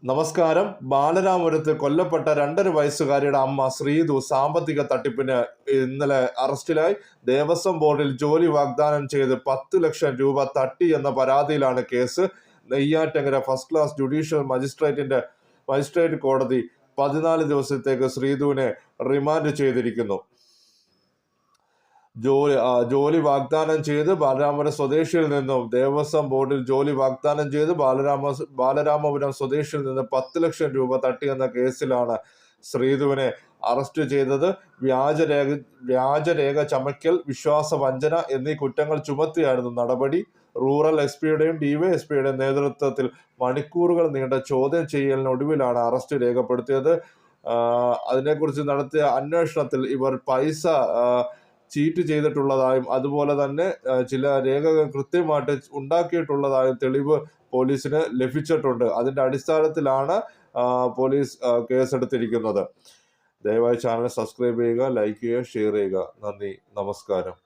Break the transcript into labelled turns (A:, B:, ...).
A: നമസ്കാരം. ബാലരാമപുരത്ത് കൊല്ലപ്പെട്ട 2.5 വയസ്സുകാരിയുടെ അമ്മ ശ്രീതു സാമ്പത്തിക തട്ടിപ്പിന് ഇന്നലെ അറസ്റ്റിലായി. ദേവസ്വം ബോർഡിൽ ജോലി വാഗ്ദാനം ചെയ്ത് 10 ലക്ഷം രൂപ തട്ടി എന്ന പരാതിയിലാണ് case. Neyyattinkara first class judicial magistrate കോടതി 14 ദിവസത്തേക്ക് ശ്രീതുവിനെ റിമാൻഡ് ചെയ്തിരിക്കുന്നു. ജോലി വാഗ്ദാനം ചെയ്ത് ബാലരാമപുരം സ്വദേശിയിൽ നിന്നും ദേവസ്വം ബോർഡിൽ ജോലി വാഗ്ദാനം ചെയ്ത് ബാലരാമപുരം സ്വദേശിയിൽ നിന്ന് 10 ലക്ഷം രൂപ തട്ടിയെന്ന കേസിലാണ് ശ്രീതുവിനെ അറസ്റ്റ് ചെയ്തത്. വ്യാജരേഖ ചമയ്ക്കൽ, വിശ്വാസവഞ്ചന എന്നീ കുറ്റങ്ങൾ ചുമത്തിയായിരുന്നു നടപടി. റൂറൽ എസ്പിയുടെയും ഡിവൈഎസ്പിയുടെയും നേതൃത്വത്തിൽ മണിക്കൂറുകൾ നീണ്ട ചോദ്യം ചെയ്യലിനൊടുവിലാണ് അറസ്റ്റ് രേഖപ്പെടുത്തിയത്. അതിനെക്കുറിച്ച് നടത്തിയ അന്വേഷണത്തിൽ ഇവർ പൈസ ചീറ്റ് ചെയ്തിട്ടുള്ളതായും അതുപോലെ തന്നെ ചില രേഖകൾ കൃത്യമായിട്ട് ഉണ്ടാക്കിയിട്ടുള്ളതായും തെളിവ് പോലീസിന് ലഭിച്ചിട്ടുണ്ട്. അതിൻ്റെ അടിസ്ഥാനത്തിലാണ് പോലീസ് കേസെടുത്തിരിക്കുന്നത്. ദയവായി ചാനൽ സബ്സ്ക്രൈബ് ചെയ്യുക, ലൈക്ക് ചെയ്യുക, ഷെയർ ചെയ്യുക. നന്ദി, നമസ്കാരം.